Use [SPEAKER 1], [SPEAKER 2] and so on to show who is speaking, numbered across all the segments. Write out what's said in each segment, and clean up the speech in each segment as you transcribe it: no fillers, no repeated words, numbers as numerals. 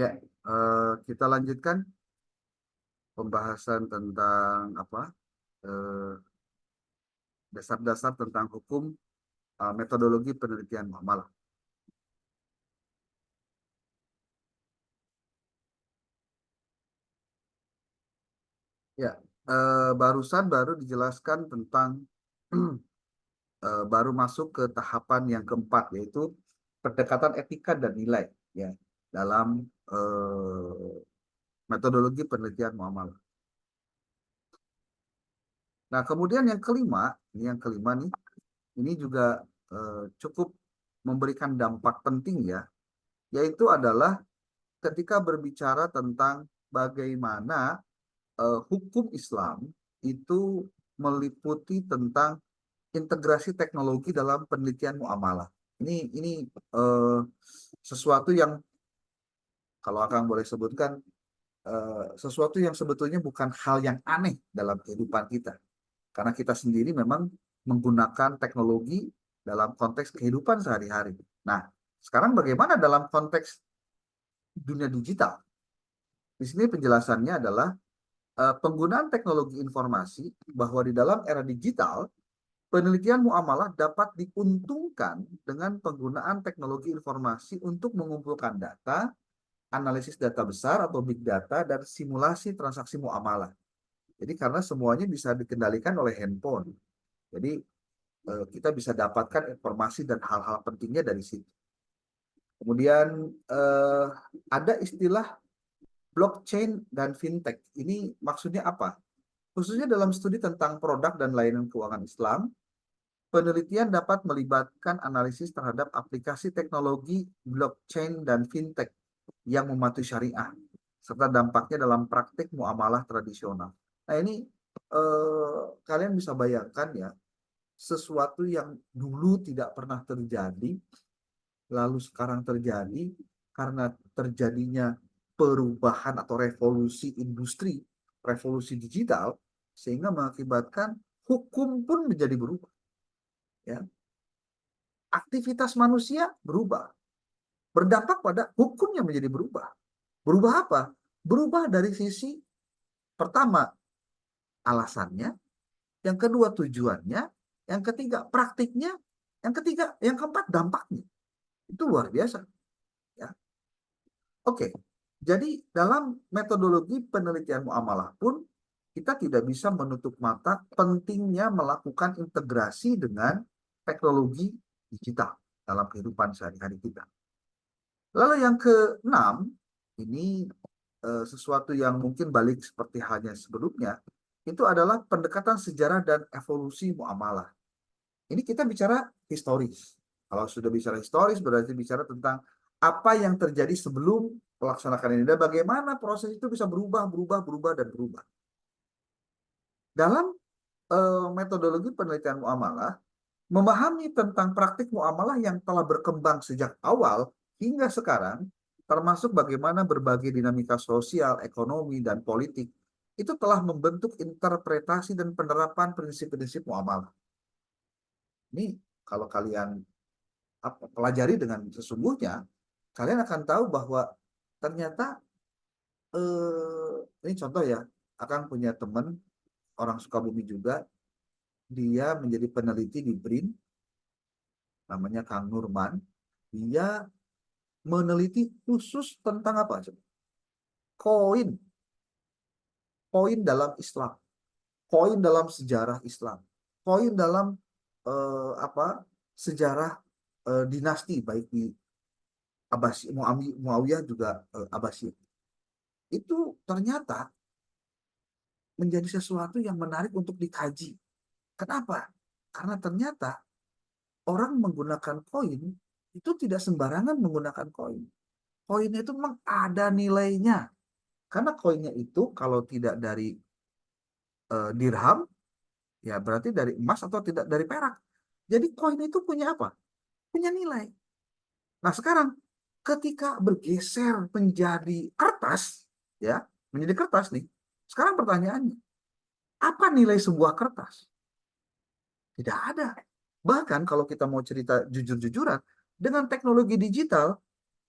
[SPEAKER 1] Ya, kita lanjutkan pembahasan tentang eh, dasar-dasar tentang hukum metodologi penelitian muamalah. Ya, barusan baru dijelaskan tentang baru masuk ke tahapan yang keempat, yaitu pendekatan etika dan nilai, ya, dalam metodologi penelitian muamalah. Nah, kemudian yang kelima, nih, ini juga cukup memberikan dampak penting, ya, yaitu adalah ketika berbicara tentang bagaimana hukum Islam itu meliputi tentang integrasi teknologi dalam penelitian muamalah. Ini sesuatu yang kalau Akang boleh sebutkan sesuatu yang sebetulnya bukan hal yang aneh dalam kehidupan kita, karena kita sendiri memang menggunakan teknologi dalam konteks kehidupan sehari-hari. Nah, sekarang bagaimana dalam konteks dunia digital? Di sini penjelasannya adalah penggunaan teknologi informasi bahwa di dalam era digital, penelitian muamalah dapat diuntungkan dengan penggunaan teknologi informasi untuk mengumpulkan data, analisis data besar atau big data, dan simulasi transaksi muamalah. Jadi karena semuanya bisa dikendalikan oleh handphone. Jadi kita bisa dapatkan informasi dan hal-hal pentingnya dari situ. Kemudian ada istilah blockchain dan fintech. Ini maksudnya apa? Khususnya dalam studi tentang produk dan layanan keuangan Islam, penelitian dapat melibatkan analisis terhadap aplikasi teknologi blockchain dan fintech yang mematuhi syariah, serta dampaknya dalam praktik muamalah tradisional. Nah, ini kalian bisa bayangkan, ya, sesuatu yang dulu tidak pernah terjadi, lalu sekarang terjadi karena terjadinya perubahan atau revolusi industri, revolusi digital, sehingga mengakibatkan hukum pun menjadi berubah. Ya. Aktivitas manusia berubah, berdampak pada hukum yang menjadi berubah. Berubah apa? Berubah dari sisi pertama alasannya, yang kedua tujuannya, yang ketiga praktiknya, yang keempat dampaknya. Itu luar biasa. Ya. Oke, jadi dalam metodologi penelitian muamalah pun kita tidak bisa menutup mata pentingnya melakukan integrasi dengan teknologi digital dalam kehidupan sehari-hari kita. Lalu yang keenam, ini sesuatu yang mungkin balik seperti halnya sebelumnya, itu adalah pendekatan sejarah dan evolusi muamalah. Ini kita bicara historis. Kalau sudah bicara historis, berarti bicara tentang apa yang terjadi sebelum melaksanakan ini dan bagaimana proses itu bisa berubah, dan berubah. Dalam metodologi penelitian muamalah, memahami tentang praktik muamalah yang telah berkembang sejak awal hingga sekarang, termasuk bagaimana berbagai dinamika sosial, ekonomi, dan politik, itu telah membentuk interpretasi dan penerapan prinsip-prinsip muamalah. Ini kalau kalian pelajari dengan sesungguhnya, kalian akan tahu bahwa ternyata ini contoh, ya, akan punya teman orang Sukabumi juga, dia menjadi peneliti di BRIN, namanya Kang Nurman. Dia meneliti khusus tentang apa? Koin, koin dalam Islam, koin dalam sejarah Islam, koin dalam sejarah dinasti baik di Abbasi, Muawiyah juga Abbasi. Itu ternyata menjadi sesuatu yang menarik untuk dikaji. Kenapa? Karena ternyata orang menggunakan koin itu tidak sembarangan menggunakan koin. Koin itu memang ada nilainya. Karena koinnya itu kalau tidak dari dirham, ya berarti dari emas atau tidak dari perak. Jadi koin itu punya apa? Punya nilai. Nah, sekarang ketika bergeser menjadi kertas, ya, menjadi kertas nih. Sekarang pertanyaannya, apa nilai sebuah kertas? Tidak ada. Bahkan kalau kita mau cerita jujur-jujuran, dengan teknologi digital,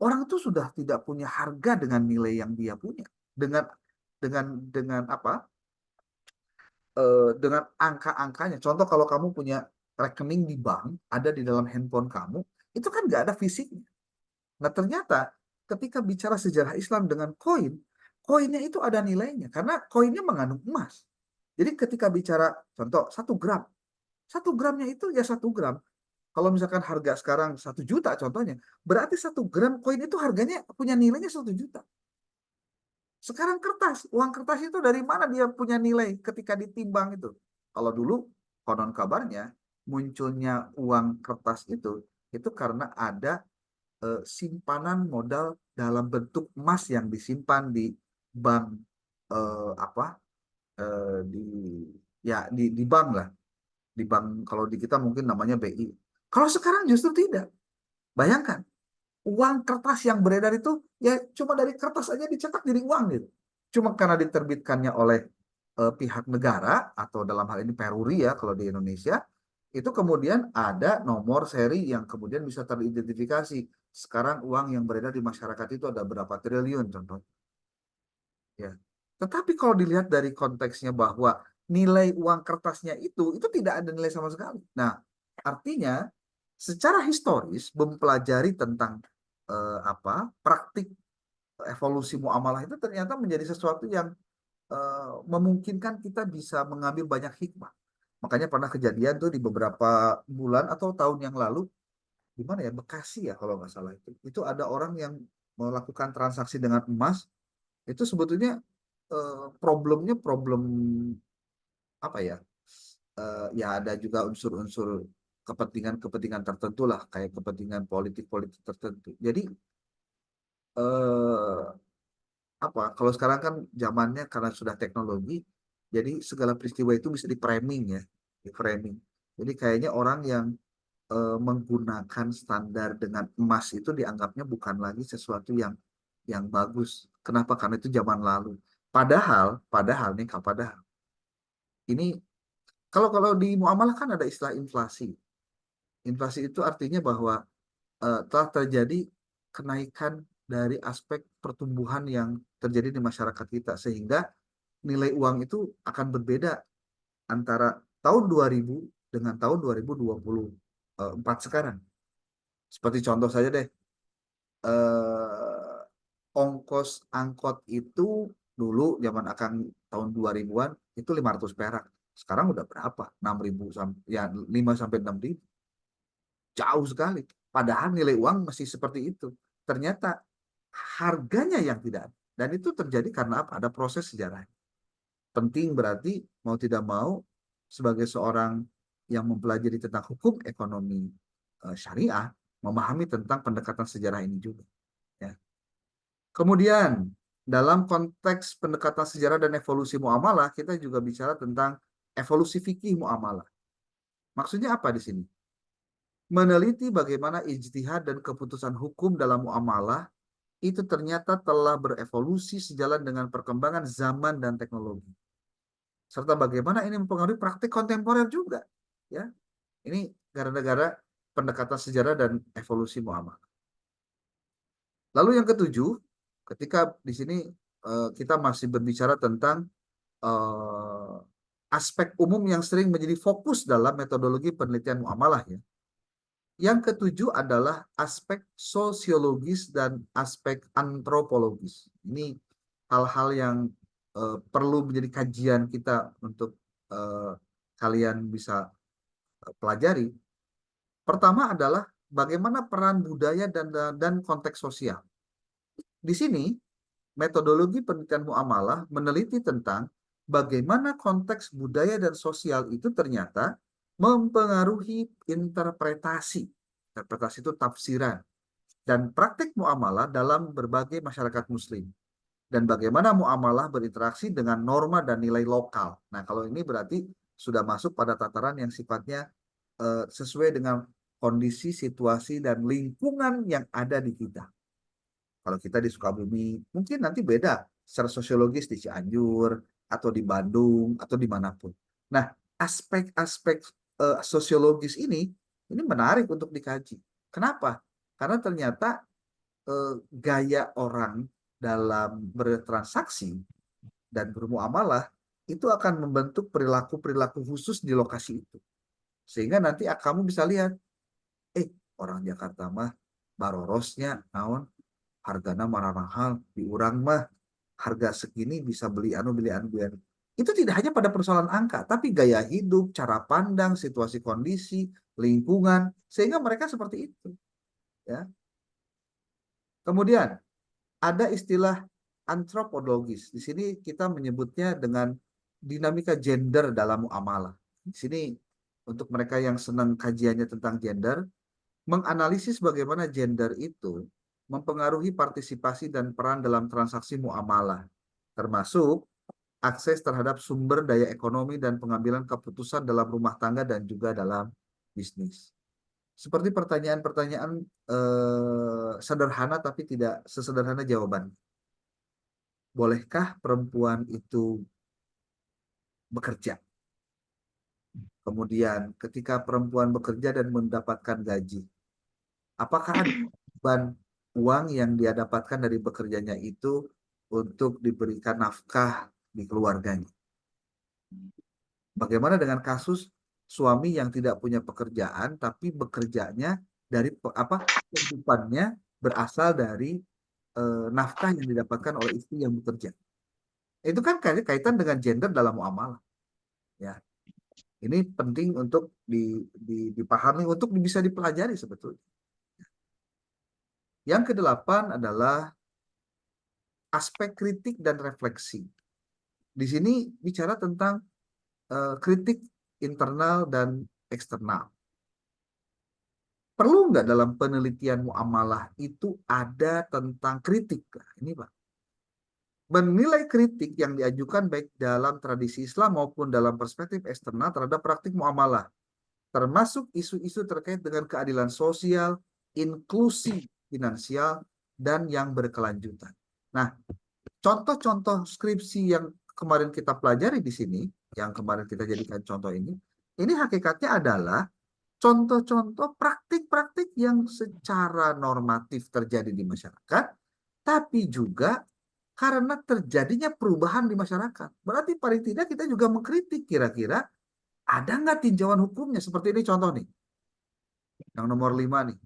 [SPEAKER 1] Orang itu sudah tidak punya harga dengan nilai yang dia punya, dengan dengan apa? Dengan angka-angkanya. Contoh kalau kamu punya rekening di bank, ada di dalam handphone kamu, itu kan nggak ada fisiknya. Nah ternyata ketika bicara sejarah Islam dengan koin, koinnya itu ada nilainya karena koinnya mengandung emas. Jadi ketika bicara contoh 1 gram, 1 gramnya itu ya 1 gram. Kalau misalkan harga sekarang 1 juta contohnya, berarti 1 gram koin itu harganya punya nilainya 1 juta. Sekarang kertas, uang kertas itu dari mana dia punya nilai ketika ditimbang itu? Kalau dulu konon kabarnya munculnya uang kertas itu karena ada simpanan modal dalam bentuk emas yang disimpan di bank apa di ya di bank lah, di bank kalau di kita mungkin namanya BI. Kalau sekarang justru tidak. Bayangkan uang kertas yang beredar itu ya cuma dari kertas aja dicetak jadi uang gitu. Cuma karena diterbitkannya oleh pihak negara atau dalam hal ini Peruri ya kalau di Indonesia, itu kemudian ada nomor seri yang kemudian bisa teridentifikasi. Sekarang uang yang beredar di masyarakat itu ada berapa triliun contoh. Ya. Tetapi kalau dilihat dari konteksnya bahwa nilai uang kertasnya itu tidak ada nilai sama sekali. Nah, artinya secara historis mempelajari tentang praktik evolusi muamalah itu ternyata menjadi sesuatu yang memungkinkan kita bisa mengambil banyak hikmah. Makanya pernah kejadian tuh di beberapa bulan atau tahun yang lalu, di mana ya, Bekasi ya kalau nggak salah itu ada orang yang melakukan transaksi dengan emas, itu sebetulnya problemnya problem apa ya? Ya ada juga unsur-unsur kepentingan-kepentingan tertentu lah, kayak kepentingan politik-politik tertentu. Jadi eh, apa? Kalau sekarang kan zamannya karena sudah teknologi, jadi segala peristiwa itu bisa di framing ya, di framing. Jadi kayaknya orang yang menggunakan standar dengan emas itu dianggapnya bukan lagi sesuatu yang bagus. Kenapa? Karena itu zaman lalu. Padahal nih, padahal ini kalau di muamalah kan ada istilah inflasi. Inflasi itu artinya bahwa telah terjadi kenaikan dari aspek pertumbuhan yang terjadi di masyarakat kita sehingga nilai uang itu akan berbeda antara tahun 2000 dengan tahun 2024 sekarang. Seperti contoh saja deh, eh, ongkos angkot itu dulu zaman akan tahun 2000-an itu 500 perak. Sekarang udah berapa? 6.000 sampai ya 5 sampai 6.000. Jauh sekali. Padahal nilai uang masih seperti itu. Ternyata harganya yang tidak ada. Dan itu terjadi karena apa? Ada proses sejarah. Penting berarti mau tidak mau sebagai seorang yang mempelajari tentang hukum ekonomi syariah, memahami tentang pendekatan sejarah ini juga. Ya. Kemudian dalam konteks pendekatan sejarah dan evolusi muamalah, kita juga bicara tentang evolusi fikih muamalah. Maksudnya apa di sini? Meneliti bagaimana ijtihad dan keputusan hukum dalam muamalah itu ternyata telah berevolusi sejalan dengan perkembangan zaman dan teknologi. Serta bagaimana ini mempengaruhi praktik kontemporer juga. Ya, ini gara-gara pendekatan sejarah dan evolusi muamalah. Lalu yang ketujuh, ketika di sini kita masih berbicara tentang eh, aspek umum yang sering menjadi fokus dalam metodologi penelitian muamalah ya. Yang ketujuh adalah aspek sosiologis dan aspek antropologis. Ini hal-hal yang perlu menjadi kajian kita untuk eh, kalian bisa pelajari. Pertama adalah bagaimana peran budaya dan konteks sosial. Di sini metodologi penelitian muamalah meneliti tentang bagaimana konteks budaya dan sosial itu ternyata mempengaruhi interpretasi. Interpretasi itu tafsiran dan praktik muamalah dalam berbagai masyarakat muslim. Dan bagaimana muamalah berinteraksi dengan norma dan nilai lokal. Nah, kalau ini berarti sudah masuk pada tataran yang sifatnya sesuai dengan kondisi, situasi, dan lingkungan yang ada di kita. Kalau kita di Sukabumi, mungkin nanti beda secara sosiologis di Cianjur, atau di Bandung, atau dimanapun. Nah, aspek-aspek sosiologis ini menarik untuk dikaji. Kenapa? Karena ternyata gaya orang dalam bertransaksi dan bermuamalah itu akan membentuk perilaku-perilaku khusus di lokasi itu. Sehingga nanti kamu bisa lihat, orang Jakarta mah barorosnya naon hargana marah mahal di urang mah harga segini bisa beli anu beli anu beli anu. Itu tidak hanya pada persoalan angka, tapi gaya hidup, cara pandang, situasi kondisi, lingkungan, sehingga mereka seperti itu. Ya. Kemudian ada istilah antropologis. Di sini kita menyebutnya dengan dinamika gender dalam muamalah. Di sini untuk mereka yang senang kajiannya tentang gender, menganalisis bagaimana gender itu mempengaruhi partisipasi dan peran dalam transaksi muamalah, termasuk akses terhadap sumber daya ekonomi dan pengambilan keputusan dalam rumah tangga dan juga dalam bisnis. Seperti pertanyaan-pertanyaan sederhana tapi tidak sesederhana jawaban. Bolehkah perempuan itu bekerja? Kemudian ketika perempuan bekerja dan mendapatkan gaji, apakah ada beban uang yang dia dapatkan dari bekerjanya itu untuk diberikan nafkah di keluarganya? Bagaimana dengan kasus suami yang tidak punya pekerjaan tapi bekerjanya dari kehidupannya berasal dari nafkah yang didapatkan oleh istri yang bekerja? Itu kan kaitan dengan gender dalam muamalah, ya. Ini penting untuk dipahami, untuk bisa dipelajari sebetulnya. Yang kedelapan adalah aspek kritik dan refleksi. Di sini bicara tentang kritik internal dan eksternal. Perlu nggak dalam penelitian muamalah itu ada tentang kritik? Ini Pak. Menilai kritik yang diajukan baik dalam tradisi Islam maupun dalam perspektif eksternal terhadap praktik muamalah, termasuk isu-isu terkait dengan keadilan sosial, inklusi finansial, dan yang berkelanjutan. Nah, contoh-contoh skripsi yang kemarin kita pelajari di sini, yang kemarin kita jadikan contoh ini hakikatnya adalah contoh-contoh praktik-praktik yang secara normatif terjadi di masyarakat, tapi juga karena terjadinya perubahan di masyarakat. Berarti paling tidak kita juga mengkritik kira-kira ada nggak tinjauan hukumnya? Seperti ini contoh nih, yang nomor 5 nih.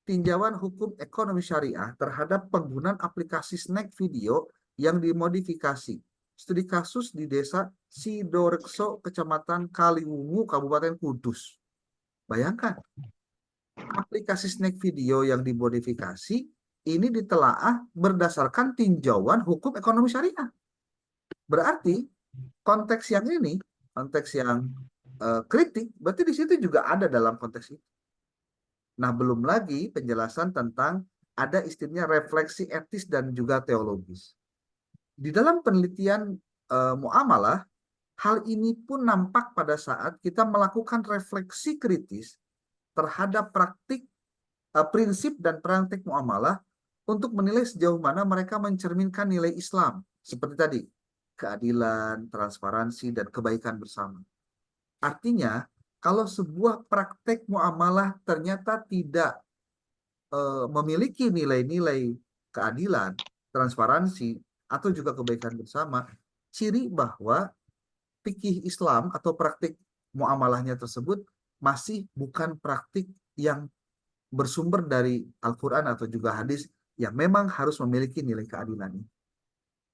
[SPEAKER 1] Tinjauan hukum ekonomi syariah terhadap penggunaan aplikasi snack video yang dimodifikasi. Studi kasus di desa Sidorekso, Kecamatan Kaliwungu, Kabupaten Kudus. Bayangkan, aplikasi snack video yang dimodifikasi ini ditelaah berdasarkan tinjauan hukum ekonomi syariah. Berarti konteks yang ini, konteks yang kritik, berarti di situ juga ada dalam konteks itu. Nah, belum lagi penjelasan tentang ada istilahnya refleksi etis dan juga teologis. Di dalam penelitian muamalah, hal ini pun nampak pada saat kita melakukan refleksi kritis terhadap praktik, prinsip dan praktik muamalah untuk menilai sejauh mana mereka mencerminkan nilai Islam. Seperti tadi, keadilan, transparansi, dan kebaikan bersama. Artinya, kalau sebuah praktek muamalah ternyata tidak memiliki nilai-nilai keadilan, transparansi, atau juga kebaikan bersama, ciri bahwa fikih Islam atau praktik muamalahnya tersebut masih bukan praktik yang bersumber dari Al-Quran atau juga hadis yang memang harus memiliki nilai keadilan.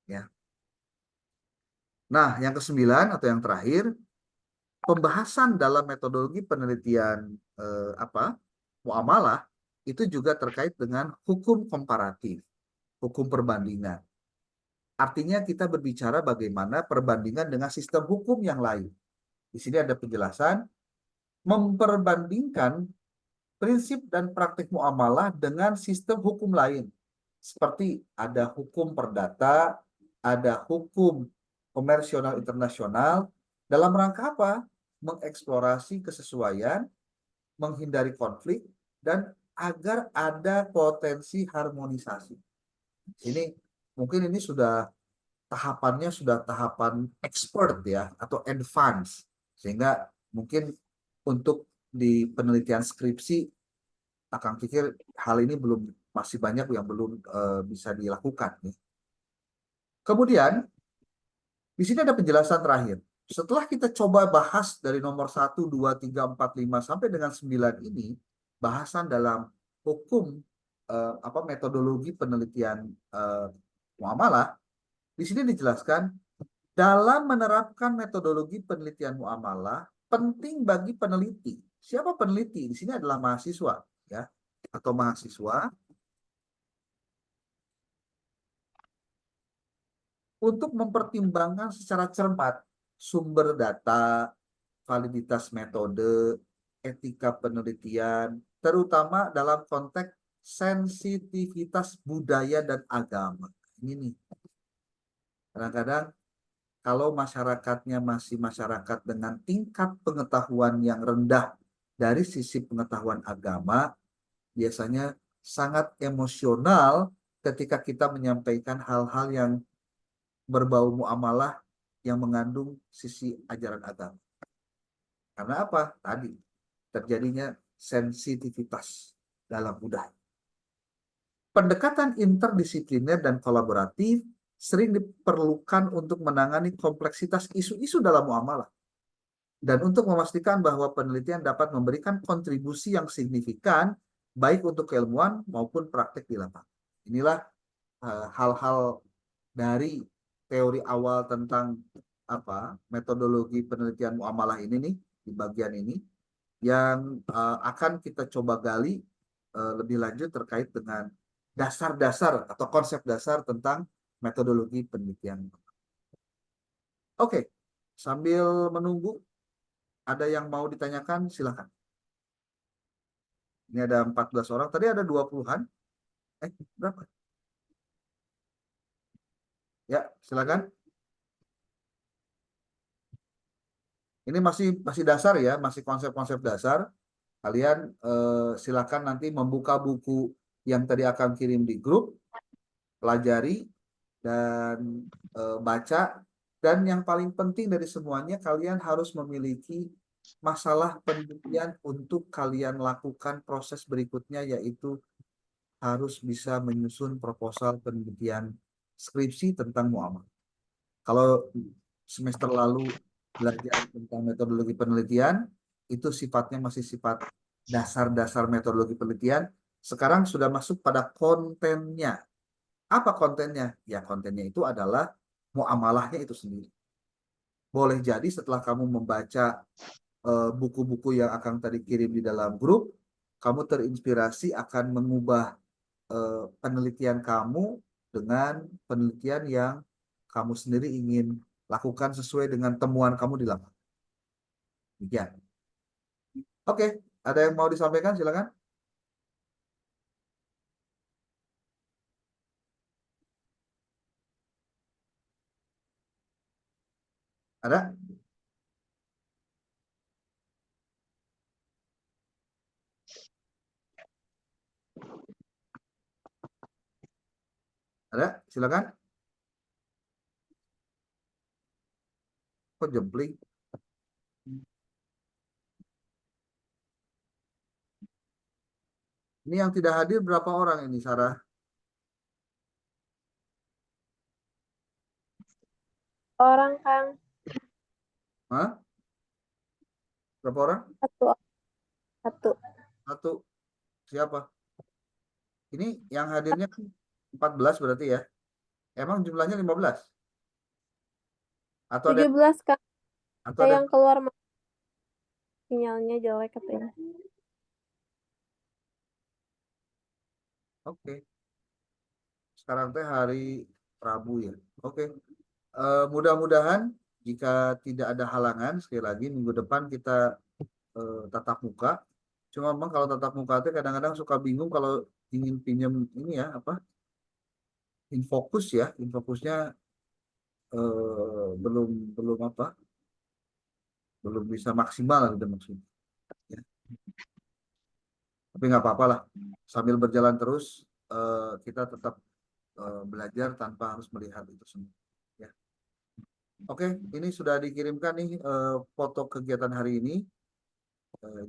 [SPEAKER 1] Ya. Nah, yang kesembilan atau yang terakhir, pembahasan dalam metodologi penelitian muamalah itu juga terkait dengan hukum komparatif, hukum perbandingan. Artinya kita berbicara bagaimana perbandingan dengan sistem hukum yang lain. Di sini ada penjelasan memperbandingkan prinsip dan praktik muamalah dengan sistem hukum lain. Seperti ada hukum perdata, ada hukum komersional internasional, dalam rangka apa? Mengeksplorasi kesesuaian, menghindari konflik, dan agar ada potensi harmonisasi. Ini mungkin ini sudah tahapannya sudah tahapan expert ya atau advance, sehingga mungkin untuk di penelitian skripsi Akang pikir hal ini belum masih banyak yang belum bisa dilakukan. Ya. Kemudian di sini ada penjelasan terakhir. Setelah kita coba bahas dari nomor 1, 2, 3, 4, 5 sampai dengan 9 ini, bahasan dalam hukum metodologi penelitian muamalah, di sini dijelaskan dalam menerapkan metodologi penelitian muamalah penting bagi peneliti. Siapa peneliti? Di sini adalah mahasiswa, ya, atau mahasiswa untuk mempertimbangkan secara cermat sumber data, validitas metode, etika penelitian, terutama dalam konteks sensitivitas budaya dan agama. Ini nih, kadang-kadang kalau masyarakatnya masih masyarakat dengan tingkat pengetahuan yang rendah dari sisi pengetahuan agama, biasanya sangat emosional ketika kita menyampaikan hal-hal yang berbau muamalah yang mengandung sisi ajaran agama. Karena apa? Tadi terjadinya sensitivitas dalam budaya. Pendekatan interdisipliner dan kolaboratif sering diperlukan untuk menangani kompleksitas isu-isu dalam muamalah dan untuk memastikan bahwa penelitian dapat memberikan kontribusi yang signifikan baik untuk keilmuan maupun praktek di lapangan. Inilah hal-hal dari teori awal tentang metodologi penelitian muamalah ini nih di bagian ini yang akan kita coba gali lebih lanjut terkait dengan dasar-dasar atau konsep dasar tentang metodologi penelitian. Oke, sambil menunggu ada yang mau ditanyakan silakan. Ini ada 14 orang, tadi ada 20-an. Berapa? Ya, silakan. Ini masih dasar ya, masih konsep-konsep dasar. Kalian silakan nanti membuka buku yang tadi akan kirim di grup, pelajari dan baca. Dan yang paling penting dari semuanya, kalian harus memiliki masalah penelitian untuk kalian lakukan proses berikutnya, yaitu harus bisa menyusun proposal penelitian skripsi tentang muamalah. Kalau semester lalu belajar tentang metodologi penelitian, itu sifatnya masih sifat dasar-dasar metodologi penelitian. Sekarang sudah masuk pada kontennya. Apa kontennya? Ya, kontennya itu adalah muamalahnya itu sendiri. Boleh jadi setelah kamu membaca buku-buku yang akan tadi kirim di dalam grup, kamu terinspirasi akan mengubah penelitian kamu dengan penelitian yang kamu sendiri ingin lakukan sesuai dengan temuan kamu di lapangan. Demikian. Oke, ada yang mau disampaikan? Silakan. Ada? Ada? Silakan. Kok jempling? Ini yang tidak hadir berapa orang ini, Sarah?
[SPEAKER 2] Orang, Kang.
[SPEAKER 1] Hah? Berapa orang?
[SPEAKER 2] Satu.
[SPEAKER 1] Satu. Siapa? Ini yang hadirnya 14 berarti ya? Emang jumlahnya 15? Atau ada
[SPEAKER 2] 17, Kang.
[SPEAKER 1] atau
[SPEAKER 2] Ada
[SPEAKER 1] ada
[SPEAKER 2] yang keluar sinyalnya jelek katanya.
[SPEAKER 1] Oke. Sekarang teh hari Rabu ya. Oke. Mudah-mudahan jika tidak ada halangan, sekali lagi minggu depan kita tatap muka. Cuma memang kalau tatap muka itu kadang-kadang suka bingung kalau ingin pinjam ini ya infokus ya, infokusnya belum belum belum bisa maksimal gitu maksudnya. Ya. Tapi nggak apa-apa lah. Sambil berjalan terus kita tetap belajar tanpa harus melihat itu semua. Ya. Oke, ini sudah dikirimkan nih foto kegiatan hari ini.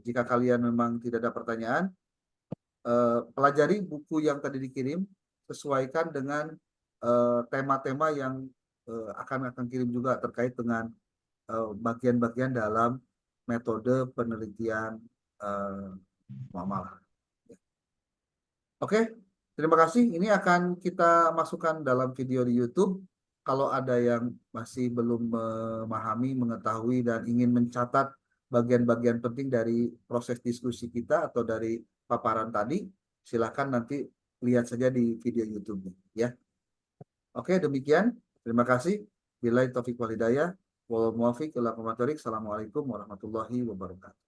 [SPEAKER 1] Jika kalian memang tidak ada pertanyaan, pelajari buku yang tadi dikirim, sesuaikan dengan tema-tema yang akan kirim juga terkait dengan bagian-bagian dalam metode penelitian muamalah. Oke, terima kasih. Ini akan kita masukkan dalam video di YouTube. Kalau ada yang masih belum memahami, mengetahui, dan ingin mencatat bagian-bagian penting dari proses diskusi kita atau dari paparan tadi, silakan nanti lihat saja di video YouTube-nya. Ya. Oke, demikian. Terima kasih. Billahi taufiq wal hidayah. Wal muwaffiq ila aqwamit thoriq. Assalamualaikum warahmatullahi wabarakatuh.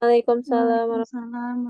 [SPEAKER 2] Waalaikumsalam.
[SPEAKER 3] Waalaikumsalam.